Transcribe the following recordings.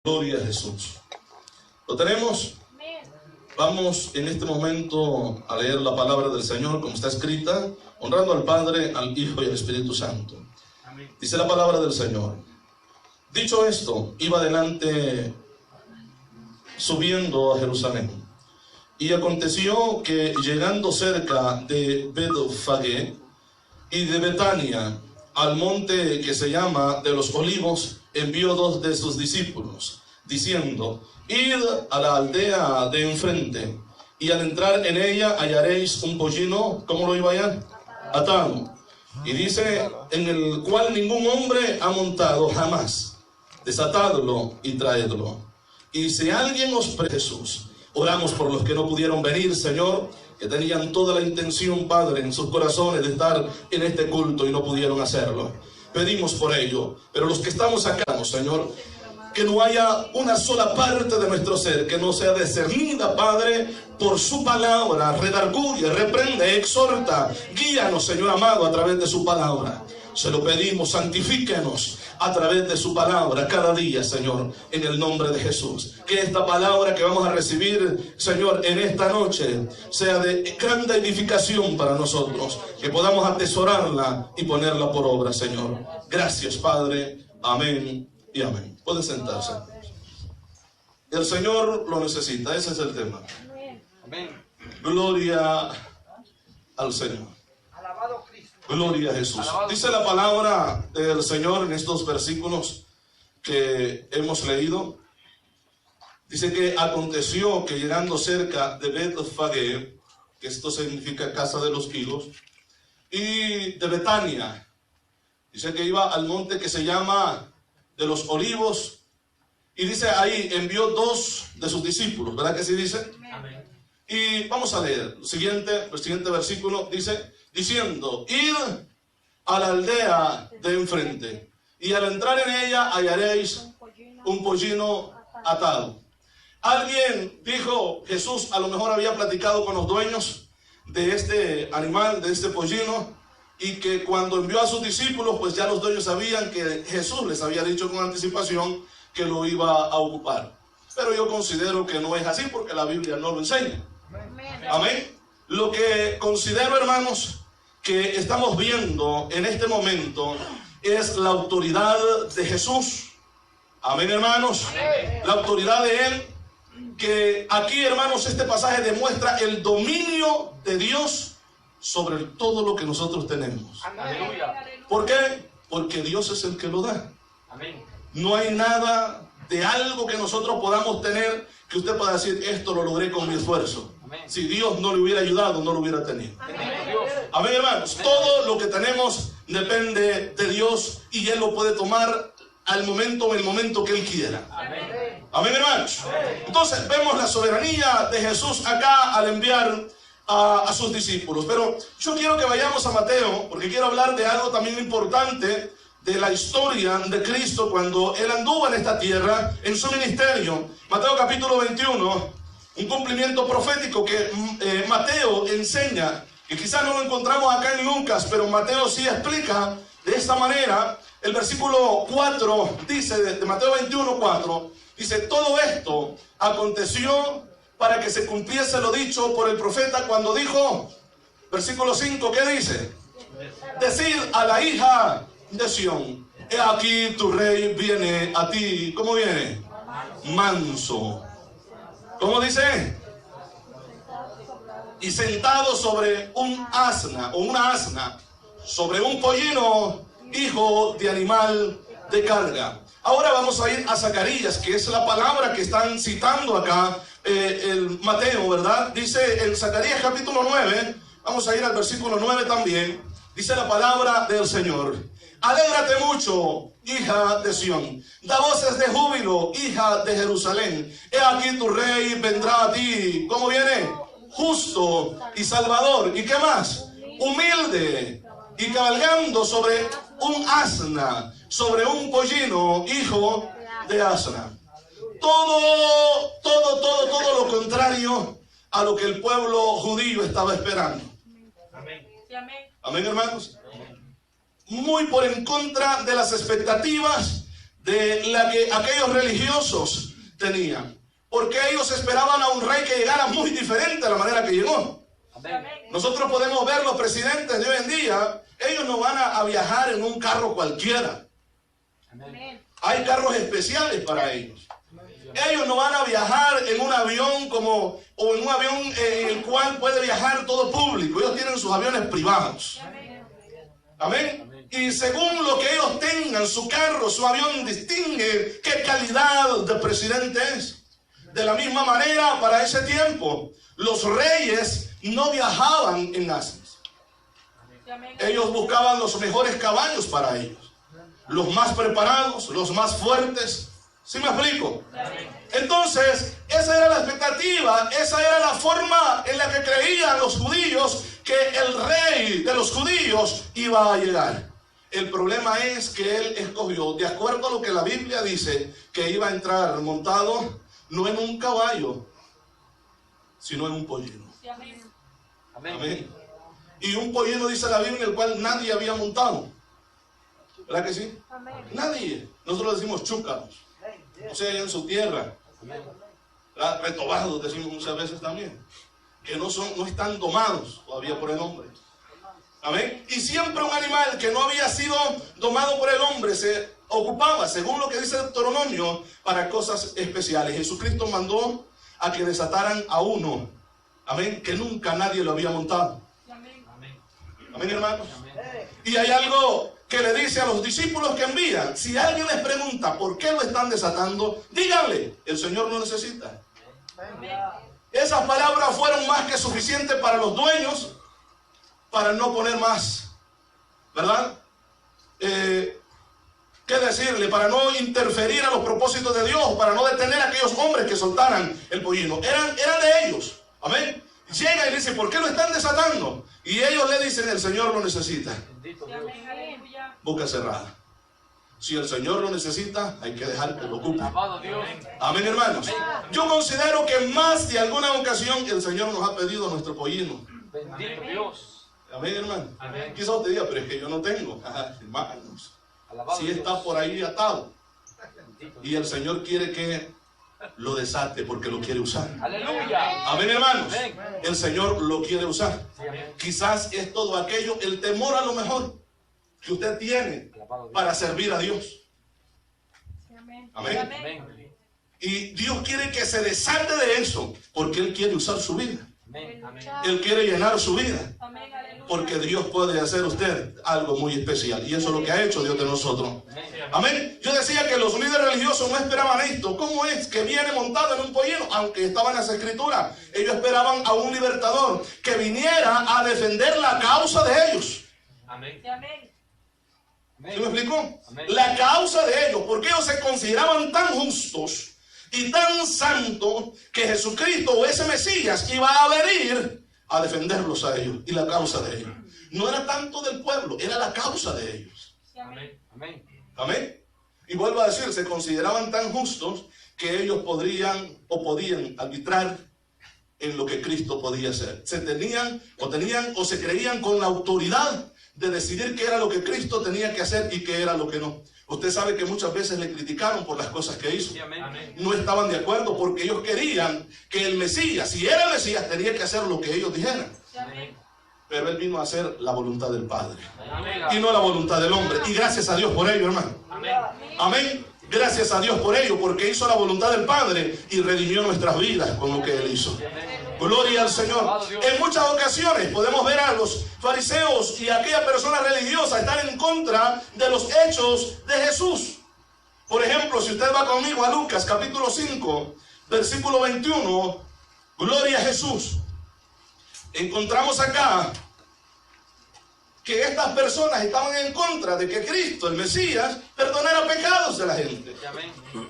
Gloria a Jesús. ¿Lo tenemos? Vamos en este momento a leer la palabra del Señor como está escrita, honrando al Padre, al Hijo y al Espíritu Santo. Dice la palabra del Señor. Dicho esto, iba adelante subiendo a Jerusalén. Y aconteció que llegando cerca de Betfagé y de Betania, al monte que se llama de los Olivos, envió dos de sus discípulos, diciendo: id a la aldea de enfrente, y al entrar en ella hallaréis un pollino, ¿cómo lo iba allá? Atado. Y dice, en el cual ningún hombre ha montado jamás. Desatadlo y traedlo. Y si alguien os Jesús, oramos por los que no pudieron venir, Señor, que tenían toda la intención, Padre, en sus corazones de estar en este culto y no pudieron hacerlo. Pedimos por ello, pero los que estamos acá, Señor, que no haya una sola parte de nuestro ser que no sea discernida, Padre, por su palabra. Redarguye, reprende, exhorta, guíanos, Señor amado, a través de su palabra. Se lo pedimos, santifíquenos a través de su palabra cada día, Señor, en el nombre de Jesús. Que esta palabra que vamos a recibir, Señor, en esta noche sea de grande edificación para nosotros, que podamos atesorarla y ponerla por obra, Señor. Gracias, Padre. Amén y amén. Pueden sentarse. El Señor lo necesita, ese es el tema. Amén. Gloria al Señor. Gloria a Jesús. Dice la palabra del Señor en estos versículos que hemos leído. Dice que aconteció que llegando cerca de Betfagé, que esto significa casa de los higos, y de Betania, dice que iba al monte que se llama de los Olivos, y dice ahí envió dos de sus discípulos, ¿verdad que sí dice? Amén. Y vamos a leer el siguiente versículo, dice, diciendo: id a la aldea de enfrente, y al entrar en ella hallaréis un pollino atado. Alguien dijo, Jesús a lo mejor había platicado con los dueños de este animal, de este pollino, y que cuando envió a sus discípulos, pues ya los dueños sabían que Jesús les había dicho con anticipación que lo iba a ocupar. Pero yo considero que no es así, porque la Biblia no lo enseña. Amén. Lo que considero, hermanos, que estamos viendo en este momento es la autoridad de Jesús. Amén, hermanos. La autoridad de Él, que aquí, hermanos, este pasaje demuestra el dominio de Dios sobre todo lo que nosotros tenemos. Aleluya. ¿Por qué? Porque Dios es el que lo da. Amén. No hay nada de algo que nosotros podamos tener que usted pueda decir, esto lo logré con mi esfuerzo. Amén. Si Dios no le hubiera ayudado, no lo hubiera tenido. Amén, amén, hermanos. Amén. Todo lo que tenemos depende de Dios, y Él lo puede tomar al momento, en el momento que Él quiera. Amén, amén, hermanos. Amén. Entonces vemos la soberanía de Jesús acá al enviar a sus discípulos. Pero yo quiero que vayamos a Mateo, porque quiero hablar de algo también importante de la historia de Cristo cuando Él anduvo en esta tierra, en su ministerio. Mateo capítulo 21, un cumplimiento profético que Mateo enseña, que quizás no lo encontramos acá en Lucas, pero Mateo sí explica de esta manera. El versículo 4 dice, de Mateo 21, 4, dice: todo esto aconteció para que se cumpliese lo dicho por el profeta cuando dijo, versículo 5, ¿qué dice? Decid a la hija de Sión: he aquí tu rey viene a ti. ¿Cómo viene? Manso. ¿Cómo dice? Y sentado sobre un asna, o una asna, sobre un pollino, hijo de animal de carga. Ahora vamos a ir a Zacarías, que es la palabra que están citando acá el Mateo, ¿verdad? Dice en Zacarías capítulo 9, vamos a ir al versículo 9 también, dice la palabra del Señor: alégrate mucho, hija de Sión, da voces de júbilo, hija de Jerusalén, he aquí tu rey vendrá a ti. ¿Cómo viene? Justo y salvador. ¿Y qué más? Humilde y cabalgando sobre un asna, sobre un pollino, hijo de asna. Todo lo contrario a lo que el pueblo judío estaba esperando. Amén. Amén, hermanos. Muy por en contra de las expectativas de la que aquellos religiosos tenían. Porque ellos esperaban a un rey que llegara muy diferente a la manera que llegó. Amén. Nosotros podemos ver los presidentes de hoy en día, ellos no van a viajar en un carro cualquiera. Amén. Hay carros especiales para ellos. Ellos no van a viajar en un avión o en un avión en el cual puede viajar todo público. Ellos tienen sus aviones privados. Amén. Y según lo que ellos tengan, su carro, su avión, distingue qué calidad de presidente es. De la misma manera, para ese tiempo, los reyes no viajaban en asnos. Ellos buscaban los mejores caballos para ellos. Los más preparados, los más fuertes. ¿Sí me explico? Entonces, esa era la expectativa, esa era la forma en la que creían los judíos que el rey de los judíos iba a llegar. El problema es que él escogió, de acuerdo a lo que la Biblia dice, que iba a entrar montado no en un caballo, sino en un pollino. Amén. Amén. Y un pollino, dice la Biblia, en el cual nadie había montado. ¿Verdad que sí? Amén. Nadie. Nosotros decimos chúcaros. O sea, en su tierra. Retobados decimos muchas veces también. Que no están domados todavía por el hombre. Amén. Y siempre un animal que no había sido domado por el hombre se ocupaba, según lo que dice Deuteronomio, para cosas especiales. Jesucristo mandó a que desataran a uno. Amén. Que nunca nadie lo había montado. Amén. Amén, hermanos. Y hay algo que le dice a los discípulos que envían: si alguien les pregunta por qué lo están desatando, díganle, el Señor lo necesita. Esas palabras fueron más que suficientes para los dueños, para no poner más, ¿verdad? ¿Qué decirle? Para no interferir a los propósitos de Dios, para no detener a aquellos hombres que soltaran el pollino. Eran de ellos. Amén. Llega y dice: ¿por qué lo están desatando? Y ellos le dicen: el Señor lo necesita. Boca cerrada. Si el Señor lo necesita, hay que dejar que lo ocupe. Amén, hermanos. Yo considero que más de alguna ocasión el Señor nos ha pedido nuestro pollino. Bendito Dios. Amén, hermano. Amén. Quizás usted diga: pero es que yo no tengo. Hermanos, si está por ahí atado. Y el Señor quiere que lo desate porque lo quiere usar. Aleluya. Amén, hermanos. Amén. El Señor lo quiere usar. Quizás es todo aquello, el temor a lo mejor que usted tiene para servir a Dios. Amén. Amén. Y Dios quiere que se desate de eso porque Él quiere usar su vida. Amén. Él quiere llenar su vida. Amén. Aleluya. Porque Dios puede hacer usted algo muy especial. Y eso es lo que ha hecho Dios de nosotros. Amén. Yo decía que los líderes religiosos no esperaban esto. ¿Cómo es que viene montado en un pollino? Aunque estaban en las escrituras, ellos esperaban a un libertador que viniera a defender la causa de ellos. Amén. ¿Sí me explicó? La causa de ellos, porque ellos se consideraban tan justos y tan santos que Jesucristo o ese Mesías iba a venir a defenderlos a ellos y la causa de ellos. No era tanto del pueblo, era la causa de ellos. Amén. Amén. Y vuelvo a decir, se consideraban tan justos que ellos podían arbitrar en lo que Cristo podía hacer. Tenían o se creían con la autoridad de decidir qué era lo que Cristo tenía que hacer y qué era lo que no. Usted sabe que muchas veces le criticaron por las cosas que hizo. No estaban de acuerdo porque ellos querían que el Mesías, si era el Mesías, tenía que hacer lo que ellos dijeran. Pero Él vino a hacer la voluntad del Padre y no la voluntad del hombre. Y gracias a Dios por ello, hermano. Amén. Gracias a Dios por ello, porque hizo la voluntad del Padre y redimió nuestras vidas con lo que Él hizo. Gloria al Señor. En muchas ocasiones podemos ver a los fariseos y a aquella persona religiosa estar en contra de los hechos de Jesús. Por ejemplo, si usted va conmigo a Lucas capítulo 5, versículo 21, gloria a Jesús. Encontramos acá que estas personas estaban en contra de que Cristo, el Mesías, perdonara pecados de la gente.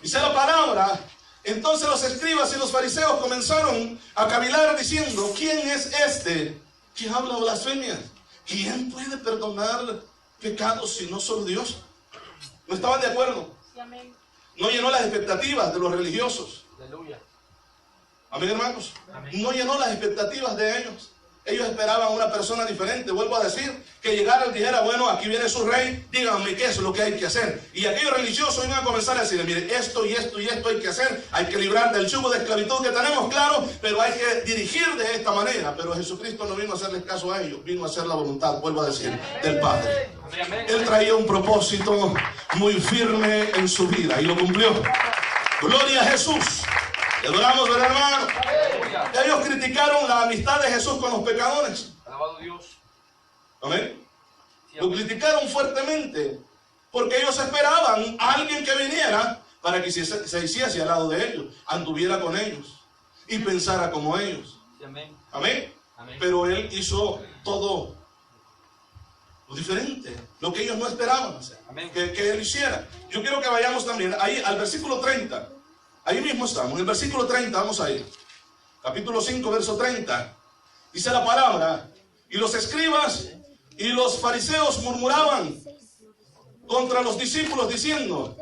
Dice la palabra: entonces los escribas y los fariseos comenzaron a cavilar diciendo: ¿quién es este que habla blasfemias? ¿Quién puede perdonar pecados si no solo Dios? No estaban de acuerdo. No llenó las expectativas de los religiosos. Amén, hermanos. No llenó las expectativas de ellos. Ellos esperaban una persona diferente. Vuelvo a decir, que llegara y dijera, bueno, aquí viene su rey, díganme qué es lo que hay que hacer. Y aquellos religiosos iban a comenzar a decir, mire, esto y esto y esto hay que hacer. Hay que librar del yugo de esclavitud que tenemos, claro, pero hay que dirigir de esta manera. Pero Jesucristo no vino a hacerles caso a ellos, vino a hacer la voluntad, vuelvo a decir, del Padre. Él traía un propósito muy firme en su vida y lo cumplió. Gloria a Jesús. Le adoramos, ¿verdad, hermano? Ellos criticaron la amistad de Jesús con los pecadores. Alabado Dios. Amén. Lo criticaron fuertemente porque ellos esperaban a alguien que viniera para que se hiciese al lado de ellos, anduviera con ellos y pensara como ellos. Amén. Amén. Pero Él hizo todo lo diferente, lo que ellos no esperaban que Él hiciera. Yo quiero que vayamos también ahí al versículo 30. Ahí mismo estamos, en el versículo 30, vamos a ir. Capítulo 5, verso 30. Dice la palabra, y los escribas y los fariseos murmuraban contra los discípulos diciendo,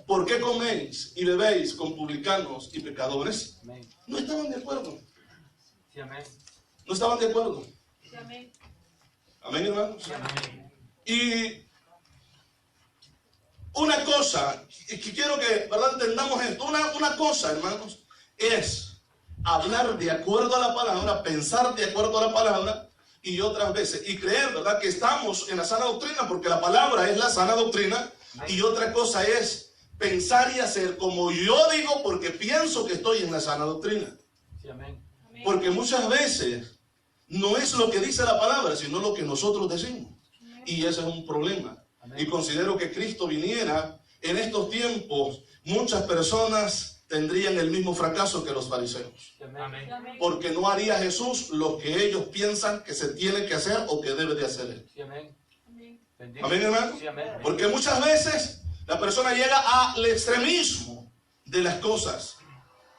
¿por qué coméis y bebéis con publicanos y pecadores? Amén. No estaban de acuerdo. Sí, amén. No estaban de acuerdo. Sí, amén. Amén, hermanos. Sí, amén. Y una cosa, y que quiero que, ¿verdad?, entendamos esto. Una cosa, hermanos, es hablar de acuerdo a la palabra, pensar de acuerdo a la palabra, y otras veces, y creer, ¿verdad?, que estamos en la sana doctrina, porque la palabra es la sana doctrina, y otra cosa es pensar y hacer como yo digo, porque pienso que estoy en la sana doctrina. Sí, amén. Porque muchas veces no es lo que dice la palabra, sino lo que nosotros decimos. Y ese es un problema. Y considero que Cristo viniera en estos tiempos, muchas personas tendrían el mismo fracaso que los fariseos. Amén. Porque no haría Jesús lo que ellos piensan que se tiene que hacer o que debe de hacer Él. Sí, amén. Bendito. Amén, hermano. Sí, amén. Porque muchas veces la persona llega al extremismo de las cosas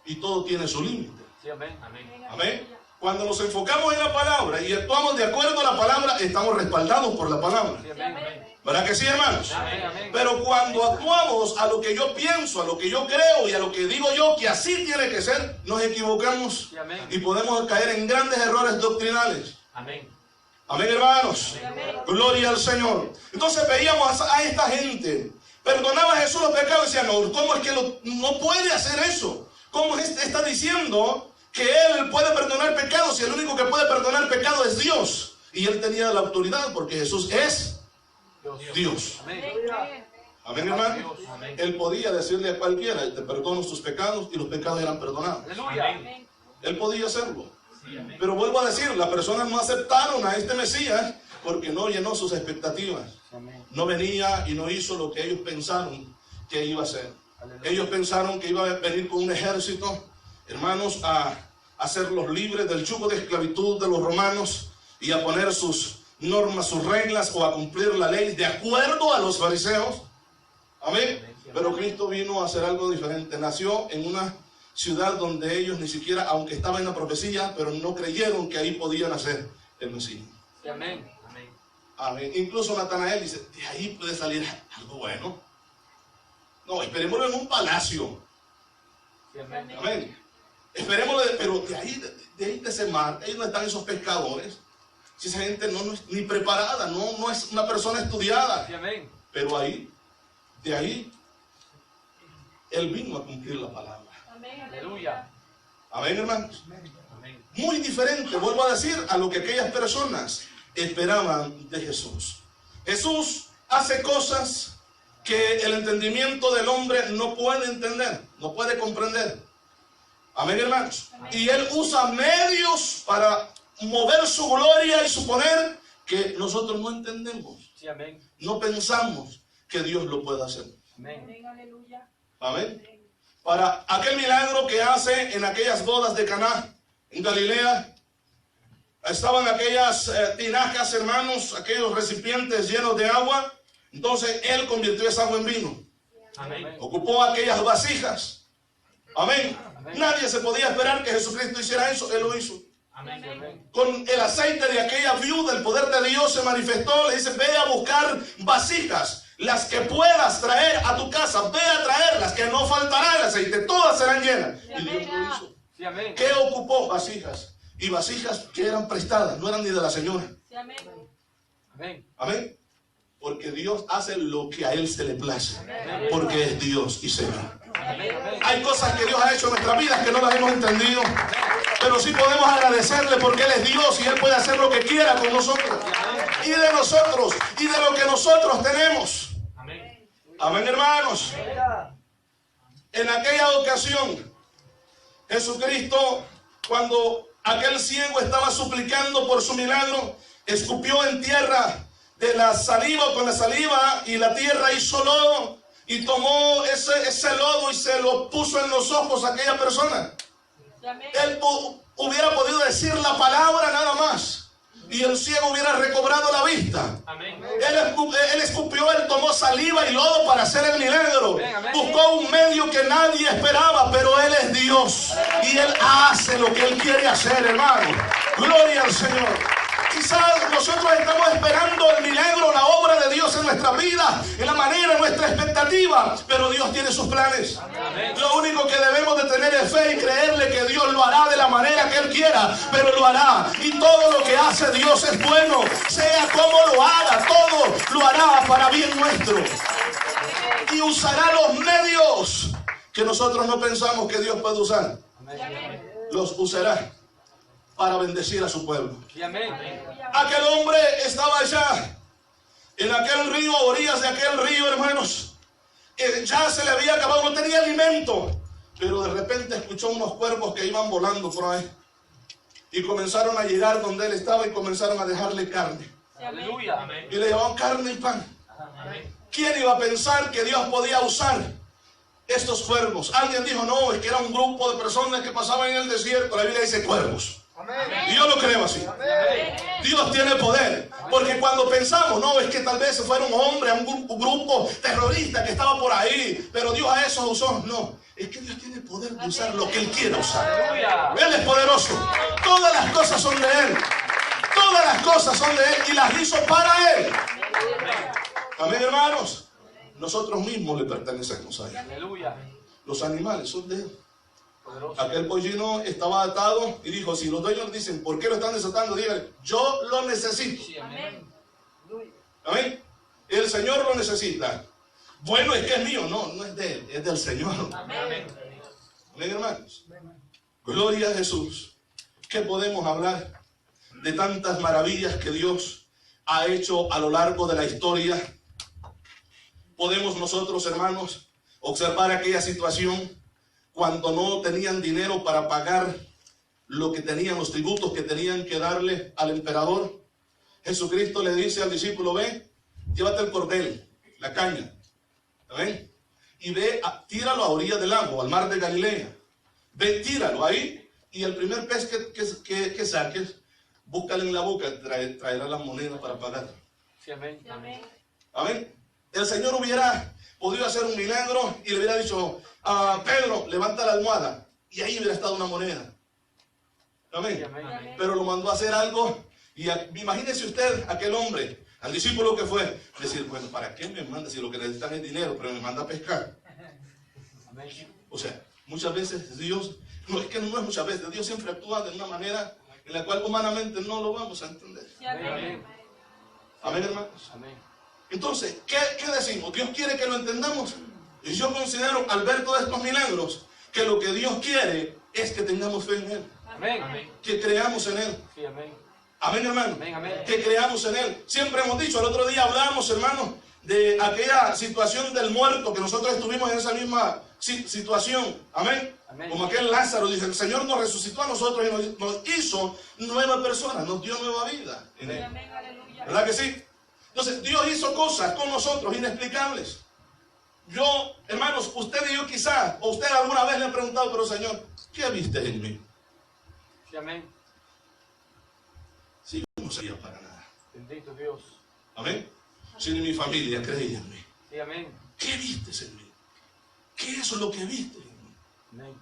y todo tiene su límite. Sí, amén. Amén. Amén. Cuando nos enfocamos en la palabra y actuamos de acuerdo a la palabra, estamos respaldados por la palabra. Sí, amén. Amén. ¿Verdad que sí, hermanos? Amén, amén. Pero cuando actuamos a lo que yo pienso, a lo que yo creo y a lo que digo yo que así tiene que ser, nos equivocamos Sí, amén. y podemos caer en grandes errores doctrinales. Amén. Amén, hermanos. Amén. Gloria al Señor. Entonces veíamos a esta gente. Perdonaba a Jesús los pecados y decía, no, ¿cómo es que no puede hacer eso? ¿Cómo está diciendo que Él puede perdonar pecados y el único que puede perdonar pecados es Dios? Y Él tenía la autoridad porque Jesús es Dios. Amén. Amén, hermano. Dios. Amén. Él podía decirle a cualquiera, te perdono tus pecados, y los pecados eran perdonados. Aleluya. Él podía hacerlo. Sí, amén. Pero vuelvo a decir, las personas no aceptaron a este Mesías porque no llenó sus expectativas. Amén. No venía y no hizo lo que ellos pensaron que iba a hacer. Aleluya. Ellos pensaron que iba a venir con un ejército, hermanos, a hacerlos libres del yugo de esclavitud de los romanos y a poner sus normas, sus reglas o a cumplir la ley de acuerdo a los fariseos. Amén. Pero Cristo vino a hacer algo diferente. Nació en una ciudad donde ellos ni siquiera, aunque estaba en la profecía, pero no creyeron que ahí podía nacer el Mesías. Sí, amén. Amén. Amén. Incluso Natanael dice, de ahí puede salir algo bueno. No, esperémoslo en un palacio. Sí, amén. Amén. Esperémoslo, pero de ahí de ese mar, ahí no están esos pescadores. Si esa gente no es ni preparada, no es una persona estudiada. Sí, amén. Pero de ahí, Él vino a cumplir la palabra. Aleluya. Amén, hermanos. Amén. Muy diferente, vuelvo a decir, a lo que aquellas personas esperaban de Jesús. Jesús hace cosas que el entendimiento del hombre no puede entender, no puede comprender. Amén, hermanos. Y Él usa medios para mover su gloria y su poder que nosotros no entendemos. Sí, amén. No pensamos que Dios lo pueda hacer. Amén. Amén. Para aquel milagro que hace en aquellas bodas de Caná, en Galilea, estaban aquellas tinajas, hermanos, aquellos recipientes llenos de agua. Entonces Él convirtió esa agua en vino. Amén. Ocupó aquellas vasijas. Amén. Amén. Nadie se podía esperar que Jesucristo hiciera eso. Él lo hizo. Amén. Amén. Con el aceite de aquella viuda, el poder de Dios se manifestó. Le dice, ve a buscar vasijas, las que puedas traer a tu casa. Ve a traerlas, que no faltará el aceite. Todas serán llenas. Y Dios lo hizo. Sí, amén. ¿Qué ocupó? Vasijas. y vasijas que eran prestadas, no eran ni de la señora. Sí, amén. Amén. Amén. Porque Dios hace lo que a Él se le place, porque es Dios y Señor. Hay cosas que Dios ha hecho en nuestras vidas que no las hemos entendido, pero sí podemos agradecerle porque Él es Dios y Él puede hacer lo que quiera con nosotros y de nosotros y de lo que nosotros tenemos. Amén. Amén, hermanos. En aquella ocasión, Jesucristo, cuando aquel ciego estaba suplicando por su milagro, escupió en tierra de la saliva, con la saliva, y la tierra hizo lodo, y tomó ese lodo y se lo puso en los ojos a aquella persona. Él hubiera podido decir la palabra nada más y el ciego hubiera recobrado la vista. Amén. Él escupió, él tomó saliva y lodo para hacer el milagro. Buscó un medio que nadie esperaba, pero Él es Dios y Él hace lo que Él quiere hacer, hermano. Gloria al Señor. Quizás nosotros estamos esperando el milagro, la obra de Dios en nuestra vida, en la manera, en nuestra expectativa, pero Dios tiene sus planes. Amén. Lo único que debemos de tener es fe y creerle que Dios lo hará de la manera que Él quiera, pero lo hará. Y todo lo que hace Dios es bueno, sea como lo haga, todo lo hará para bien nuestro. Y usará los medios que nosotros no pensamos que Dios puede usar. Los usará para bendecir a su pueblo. Aquel hombre estaba allá en aquel río, a orillas de aquel río, hermanos. Ya se le había acabado, no tenía alimento, pero de repente escuchó unos cuervos que iban volando por ahí y comenzaron a llegar donde él estaba y comenzaron a dejarle carne. Aleluya. Y le llevaban carne y pan. ¿Quién iba a pensar que Dios podía usar estos cuervos? Alguien dijo, no, es que era un grupo de personas que pasaban en el desierto. La Biblia dice cuervos. Y yo lo creo así. Dios tiene poder, porque cuando pensamos, no, es que tal vez fuera un hombre, un grupo terrorista que estaba por ahí, pero Dios a esos usó. No, es que Dios tiene poder de usar lo que Él quiere usar. Él es poderoso. Todas las cosas son de Él. Todas las cosas son de Él y las hizo para Él. Amén, hermanos. Nosotros mismos le pertenecemos a Él. Los animales son de Él. Aquel pollino estaba atado y dijo, si los dueños dicen, ¿por qué lo están desatando? Díganle, yo lo necesito. Amén. Amén. El Señor lo necesita. Bueno, es que es mío. No, no es de Él, es del Señor. Amén. Amén, hermanos. Gloria a Jesús. ¿Qué podemos hablar de tantas maravillas que Dios ha hecho a lo largo de la historia? Podemos nosotros, hermanos, observar aquella situación cuando no tenían dinero para pagar lo que tenían, los tributos que tenían que darle al emperador. Jesucristo le dice al discípulo, ve, llévate el cordel, la caña, ¿ven? Y ve, tíralo a orilla del lago, al mar de Galilea. Ve, tíralo ahí, y el primer pez que saques, búscale en la boca, traerá la moneda para pagar. Sí, amén. Amén. El Señor hubiera podido hacer un milagro y le hubiera dicho, Pedro, levanta la almohada, y ahí hubiera estado una moneda. Amén. Sí, amén. Pero lo mandó a hacer algo, y imagínese usted aquel hombre, al discípulo que fue, decir, bueno, ¿para qué me manda si lo que necesitan es dinero, pero me manda a pescar? Amén. O sea, muchas veces Dios, no es que no es muchas veces, Dios siempre actúa de una manera en la cual humanamente no lo vamos a entender. Sí, amén. Amén, hermanos. Amén. Entonces, ¿qué decimos? ¿Dios quiere que lo entendamos? Y yo considero, al ver todos estos milagros, que lo que Dios quiere es que tengamos fe en Él. Amén. Que creamos en Él. Sí, amén. Amén, hermano. Amén, amén. Que creamos en Él. Siempre hemos dicho, el otro día hablamos, hermano, de aquella situación del muerto, que nosotros estuvimos en esa misma situación. Amén. Amén. Como aquel Lázaro, dice, el Señor nos resucitó a nosotros y nos hizo nueva persona, nos dio nueva vida en Él. Amén. ¿Verdad que sí? Entonces, Dios hizo cosas con nosotros inexplicables. Yo, hermanos, usted y yo quizás, o usted alguna vez le ha preguntado, pero Señor, ¿qué viste en mí? Sí, amén. Si yo no sabía para nada. Bendito Dios. Amén. Si ni mi familia creía en mí. Sí, amén. ¿Qué viste en mí? ¿Qué es lo que viste en mí? Amén.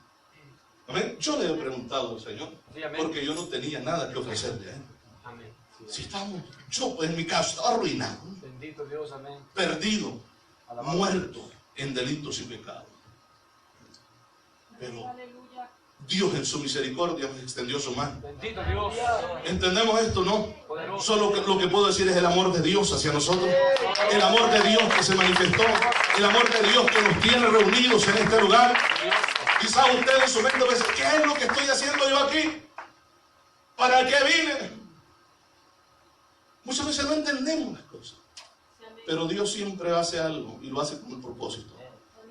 Amén. Yo le he preguntado al Señor, sí, porque yo no tenía nada que ofrecerle a Él. Amén. Si estamos, yo en mi caso estaba arruinado. Bendito Dios, amén. Perdido, muerto en delitos y pecados. Pero Dios en su misericordia nos extendió su mano. Bendito Dios. ¿Entendemos esto, no? Poderoso. Solo lo que puedo decir es el amor de Dios hacia nosotros. El amor de Dios que se manifestó. El amor de Dios que nos tiene reunidos en este lugar. Quizás usted en su mente dice, ¿qué es lo que estoy haciendo yo aquí? ¿Para qué vine? Muchas veces no entendemos las cosas. Pero Dios siempre hace algo y lo hace con un propósito.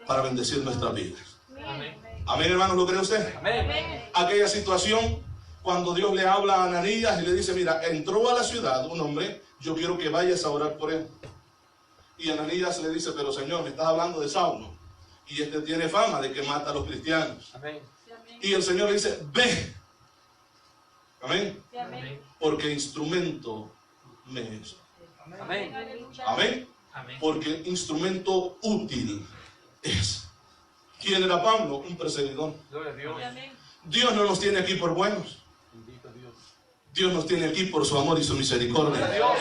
Para bendecir nuestras vidas. Amén. Amén, hermanos, ¿lo cree usted? Amén. Aquella situación cuando Dios le habla a Ananías y le dice, mira, entró a la ciudad un hombre, yo quiero que vayas a orar por él. Y Ananías le dice, pero Señor, me estás hablando de Saulo. Y este tiene fama de que mata a los cristianos. Amén. Y el Señor le dice, ve. Amén. Amén. Porque instrumento me es. Amén. Amén. Amén. Porque instrumento útil es. ¿Quién era Pablo? Un perseguidor. Gloria a Dios. Dios no nos tiene aquí por buenos. Bendito Dios. Dios nos tiene aquí por su amor y su misericordia. Dios.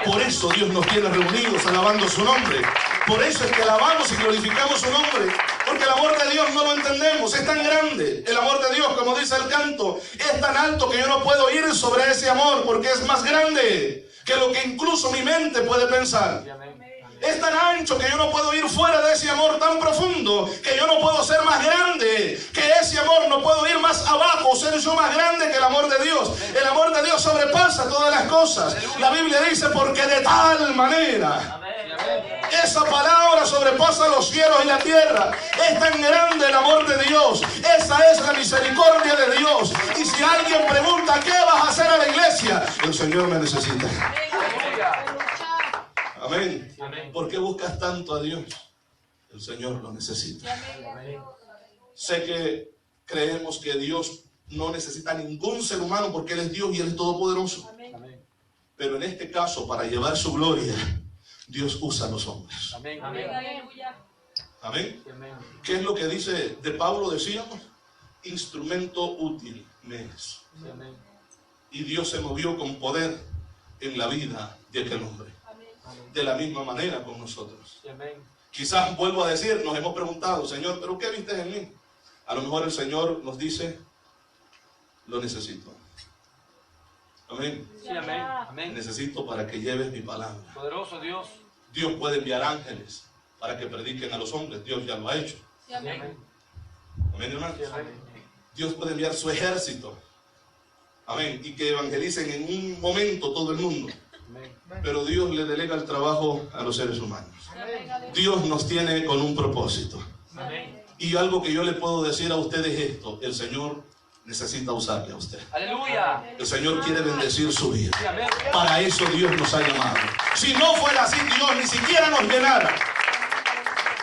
Por eso Dios nos tiene reunidos alabando su nombre. Por eso es que alabamos y glorificamos su nombre. Porque el amor de Dios no lo entendemos. Es tan grande. El amor de Dios, como dice el canto, es tan alto que yo no puedo ir sobre ese amor porque es más grande que lo que incluso mi mente puede pensar. Amén. Es tan ancho que yo no puedo ir fuera de ese amor tan profundo, que yo no puedo ser más grande que ese amor, no puedo ir más abajo, ser yo más grande que el amor de Dios. El amor de Dios sobrepasa todas las cosas. La Biblia dice, porque de tal manera, esa palabra sobrepasa los cielos y la tierra. Es tan grande el amor de Dios. Esa es la misericordia de Dios. Y si alguien pregunta, ¿qué vas a hacer a la iglesia? El Señor me necesita. Amén. Amén. ¿Por qué buscas tanto a Dios? El Señor lo necesita. Amén. Sé que creemos que Dios no necesita ningún ser humano porque Él es Dios y Él es todopoderoso. Amén. Pero en este caso, para llevar su gloria, Dios usa a los hombres. Amén. Amén. Amén. Amén. ¿Qué es lo que dice de Pablo? Decíamos, instrumento útil me es. Amén. Y Dios se movió con poder en la vida de aquel hombre. De la misma manera con nosotros. Amén. Quizás vuelvo a decir, nos hemos preguntado, Señor, ¿pero qué viste en mí? A lo mejor el Señor nos dice, lo necesito. Amén. Sí, amén. Amén. Necesito para que lleves mi palabra. Poderoso Dios. Dios puede enviar ángeles para que prediquen a los hombres. Dios ya lo ha hecho. Amén. Amén, hermanos. Sí, amén. Dios puede enviar su ejército. Amén. Y que evangelicen en un momento todo el mundo. Amén. Pero Dios le delega el trabajo a los seres humanos. Dios nos tiene con un propósito. Amén. Y algo que yo le puedo decir a ustedes es esto: el Señor necesita usarle a usted. Aleluya. El Señor quiere bendecir su vida. Sí, amén. Para eso Dios nos ha llamado. Si no fuera así, Dios ni siquiera nos llenara.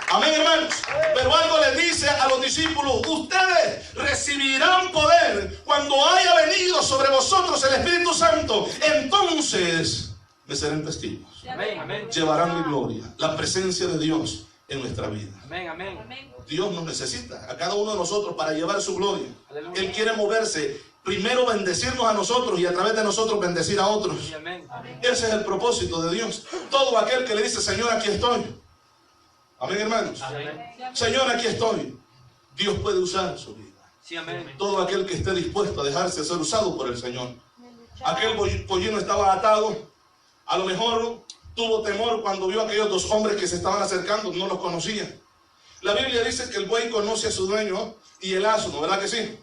Amén, hermanos. Pero algo le dice a los discípulos: ustedes recibirán poder cuando haya venido sobre vosotros el Espíritu Santo. Entonces me serán testigos. Amén. Amén. Llevarán mi gloria, la presencia de Dios en nuestra vida. Amén. Amén. Dios nos necesita a cada uno de nosotros para llevar su gloria. Aleluya. Él quiere moverse, primero bendecirnos a nosotros y a través de nosotros bendecir a otros. Sí, amén. Ese es el propósito de Dios. Todo aquel que le dice: Señor, aquí estoy. Amén, hermanos. Amén. Señor, aquí estoy. Dios puede usar su vida. Sí, amén. Todo aquel que esté dispuesto a dejarse ser usado por el Señor. Aquel pollino estaba atado. A lo mejor tuvo temor cuando vio a aquellos dos hombres que se estaban acercando. No los conocía. La Biblia dice que el buey conoce a su dueño y el asno, ¿verdad que sí?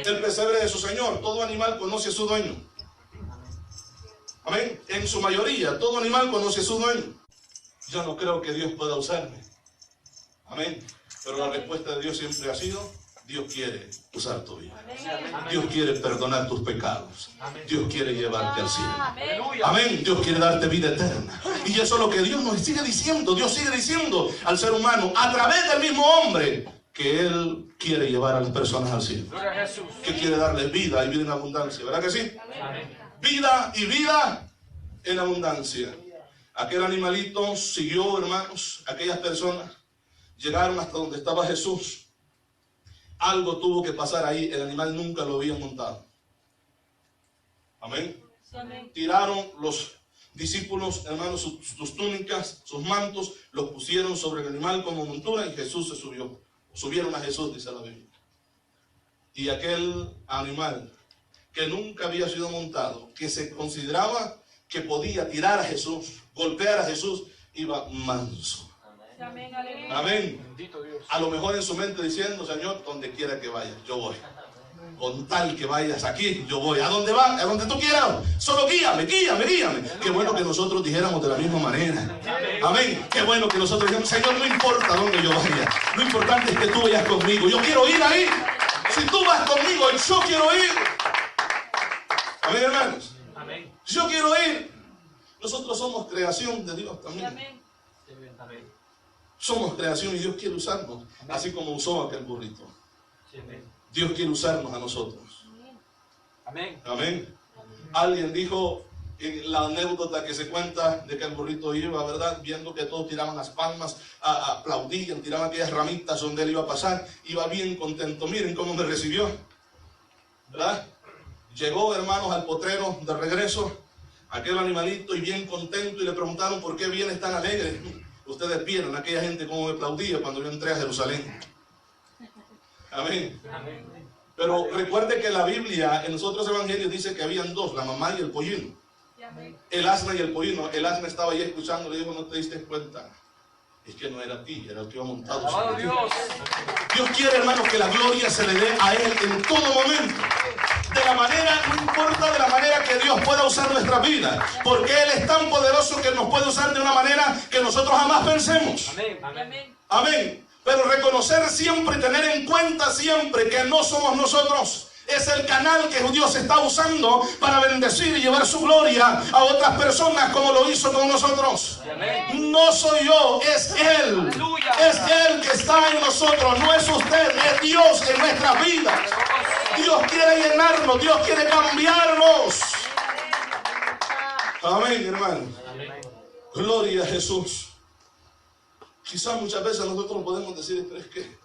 El pesebre de su señor. Todo animal conoce a su dueño. Amén. En su mayoría, todo animal conoce a su dueño. Yo no creo que Dios pueda usarme. Amén. Pero la respuesta de Dios siempre ha sido: Dios quiere usar tu vida. Dios quiere perdonar tus pecados. Dios quiere llevarte al cielo. Aleluya. Amén. Dios quiere darte vida eterna. Y eso es lo que Dios nos sigue diciendo. Dios sigue diciendo al ser humano, a través del mismo hombre, que Él quiere llevar a las personas al cielo. Gloria a Jesús. Que quiere darles vida y vida en abundancia. ¿Verdad que sí? Amén. Vida y vida en abundancia. Aquel animalito siguió, hermanos. Aquellas personas llegaron hasta donde estaba Jesús. Algo tuvo que pasar ahí. El animal nunca lo había montado. Amén. Tiraron los discípulos, hermanos, sus túnicas, sus mantos, los pusieron sobre el animal como montura y Jesús se subió. Subieron a Jesús, dice la Biblia. Y aquel animal que nunca había sido montado, que se consideraba que podía tirar a Jesús, golpear a Jesús, iba manso. Amén. Amén. Bendito Dios. A lo mejor en su mente diciendo, Señor, donde quiera que vayas, yo voy. Con tal que vayas aquí, yo voy. ¿A dónde va? A donde tú quieras. Solo guíame. Qué bueno que nosotros dijéramos de la misma manera. Amén. Qué bueno que nosotros dijéramos, Señor, no importa dónde yo vaya. Lo importante es que tú vayas conmigo. Yo quiero ir ahí. Si tú vas conmigo, yo quiero ir. Amén, hermanos. Amén. Yo quiero ir. Nosotros somos creación de Dios también. Amén. Somos creación y Dios quiere usarnos, así como usó aquel burrito. Amén. Dios quiere usarnos a nosotros. Amén. Amén. Alguien dijo en la anécdota que se cuenta de que el burrito iba, ¿verdad? Viendo que todos tiraban las palmas, aplaudían, tiraban aquellas ramitas donde él iba a pasar, iba bien contento. Miren cómo me recibió, ¿verdad? Llegó, hermanos, al potrero de regreso, aquel animalito, y bien contento, y le preguntaron por qué viene tan alegre. Ustedes vieron aquella gente como me aplaudía cuando yo entré a Jerusalén. Amén. Amén. Pero recuerde que la Biblia en los otros evangelios dice que habían dos, la mamá y el pollino. El asna y el pollino. El asna estaba ahí escuchando, le dijo, ¿no te diste cuenta? Es que no era a ti, era el que iba montado sobre ti. Dios quiere, hermanos, que la gloria se le dé a Él en todo momento. De la manera, no importa de la manera que Dios pueda usar nuestra vida, porque Él es tan poderoso que nos puede usar de una manera que nosotros jamás pensemos. Amén. Amén. Amén. Pero reconocer siempre y tener en cuenta siempre que no somos nosotros. Es el canal que Dios está usando para bendecir y llevar su gloria a otras personas como lo hizo con nosotros. Amén. No soy yo, es Él. Aleluya. Es Él que está en nosotros, no es usted, es Dios en nuestras vidas. Dios quiere llenarnos, Dios quiere cambiarnos. Amén, hermano. Gloria a Jesús. Quizás muchas veces nosotros podemos decir, pero es que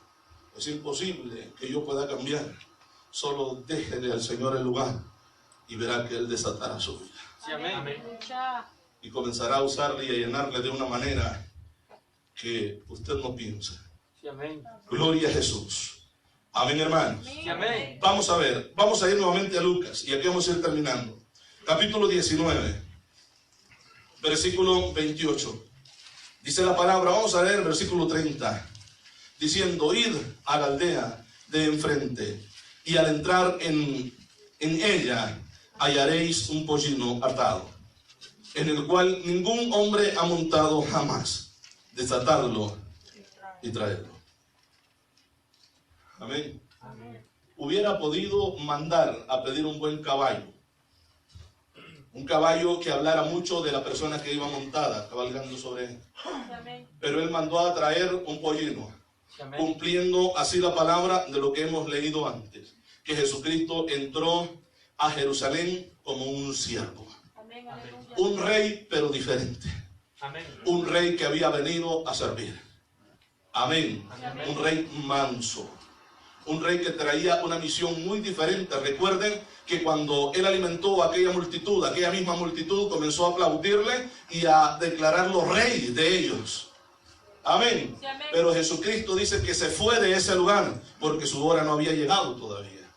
es imposible que yo pueda cambiar. Solo déjele al Señor el lugar y verá que Él desatará su vida. Sí, amén. Y comenzará a usarle y a llenarle de una manera que usted no piensa. Sí, amén. Gloria a Jesús. Amén, hermanos. Sí, amén. Vamos a ver, vamos a ir nuevamente a Lucas y aquí vamos a ir terminando. Capítulo 19, versículo 28. Dice la palabra, vamos a leer el versículo 30, diciendo, id a la aldea de enfrente, y al entrar en ella hallaréis un pollino atado, en el cual ningún hombre ha montado jamás. Desatadlo y traedlo. Amén. Hubiera podido mandar a pedir un buen caballo. Un caballo que hablara mucho de la persona que iba montada, cabalgando sobre él. Pero él mandó a traer un pollino, cumpliendo así la palabra de lo que hemos leído antes, que Jesucristo entró a Jerusalén como un siervo. Un rey, pero diferente. Un rey que había venido a servir. Amén. Un rey manso. Un rey que traía una misión muy diferente. Recuerden que cuando él alimentó a aquella multitud, aquella misma multitud comenzó a aplaudirle y a declararlo rey de ellos. Amén. Sí, amén. Pero Jesucristo dice que se fue de ese lugar porque su hora no había llegado todavía.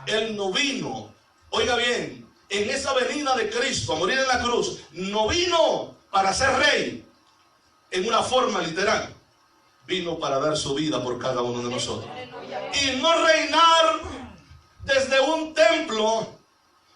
Él no vino, oiga bien, en esa venida de Cristo a morir en la cruz, no vino para ser rey en una forma literal. Vino para dar su vida por cada uno de nosotros. Y no reinar desde un templo,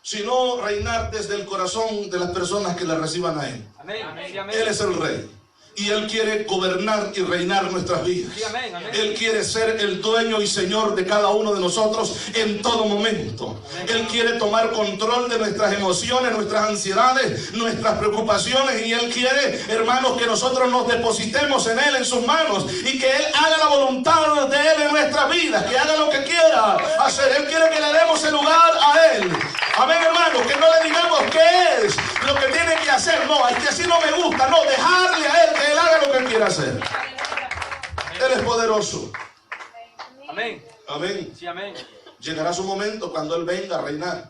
sino reinar desde el corazón de las personas que le reciban a Él. Amén. Amén. Él es el rey. Y Él quiere gobernar y reinar nuestras vidas. Sí, amén, amén. Él quiere ser el dueño y señor de cada uno de nosotros en todo momento. Él quiere tomar control de nuestras emociones, nuestras ansiedades, nuestras preocupaciones. Y Él quiere, hermanos, que nosotros nos depositemos en Él, en sus manos. Y que Él haga la voluntad de Él en nuestras vidas. Que haga lo que quiera hacer. Él quiere que le demos el lugar a Él. Amén, hermanos. Que no le digamos qué es lo que tiene que hacer. No, es que así no me gusta. No, dejarle a Él que Él haga lo que Él quiera hacer. Él es poderoso. Amén. Amén. Sí, amén. Llegará su momento cuando Él venga a reinar.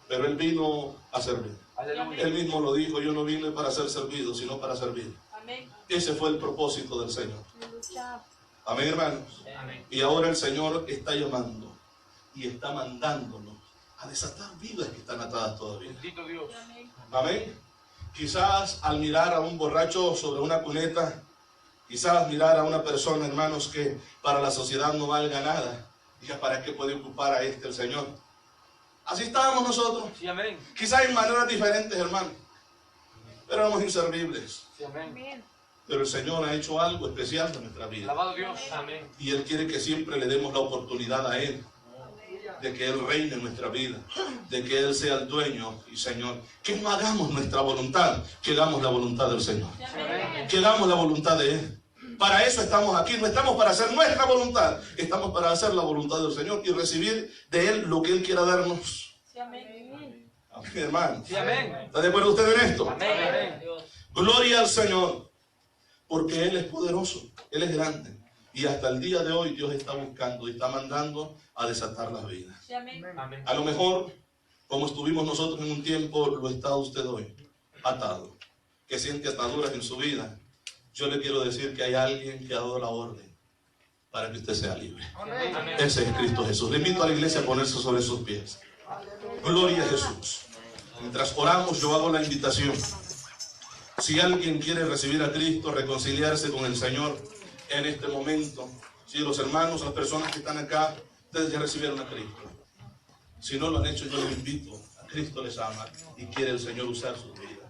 Pero Él vino a servir. Aleluya. Él mismo lo dijo, yo no vine para ser servido, sino para servir. Amén. Ese fue el propósito del Señor. Amén, hermanos. Amén. Y ahora el Señor está llamando y está mandándonos a desatar vidas que están atadas todavía. Bendito Dios. Amén. Quizás al mirar a un borracho sobre una cuneta, quizás mirar a una persona, hermanos, que para la sociedad no valga nada, diga, ¿para qué puede ocupar a el Señor? Así estábamos nosotros. Sí, amén. Quizás en maneras diferentes, hermanos, pero éramos inservibles. Sí, amén. Pero el Señor ha hecho algo especial en nuestra vida. Alabado Dios. Amén. Y Él quiere que siempre le demos la oportunidad a Él, de que Él reine en nuestra vida, de que Él sea el dueño y Señor. Que no hagamos nuestra voluntad, que hagamos la voluntad del Señor. Sí, amén. Que hagamos la voluntad de Él. Para eso estamos aquí, no estamos para hacer nuestra voluntad, estamos para hacer la voluntad del Señor y recibir de Él lo que Él quiera darnos. Sí, amén. Amén, hermano. Sí, amén. ¿Está de acuerdo usted en esto? Amén. Gloria al Señor, porque Él es poderoso, Él es grande. Y hasta el día de hoy Dios está buscando y está mandando a desatar las vidas. Sí, amén. Amén. A lo mejor, como estuvimos nosotros en un tiempo, lo está usted hoy, atado, que siente ataduras en su vida. Yo le quiero decir que hay alguien que ha dado la orden para que usted sea libre. Amén. Ese es Cristo Jesús. Le invito a la iglesia a ponerse sobre sus pies. Gloria a Jesús. Mientras oramos, yo hago la invitación. Si alguien quiere recibir a Cristo, reconciliarse con el Señor en este momento, si los hermanos, las personas que están acá, ustedes ya recibieron a Cristo. Si no lo han hecho, yo les invito. A Cristo les ama y quiere el Señor usar sus vidas.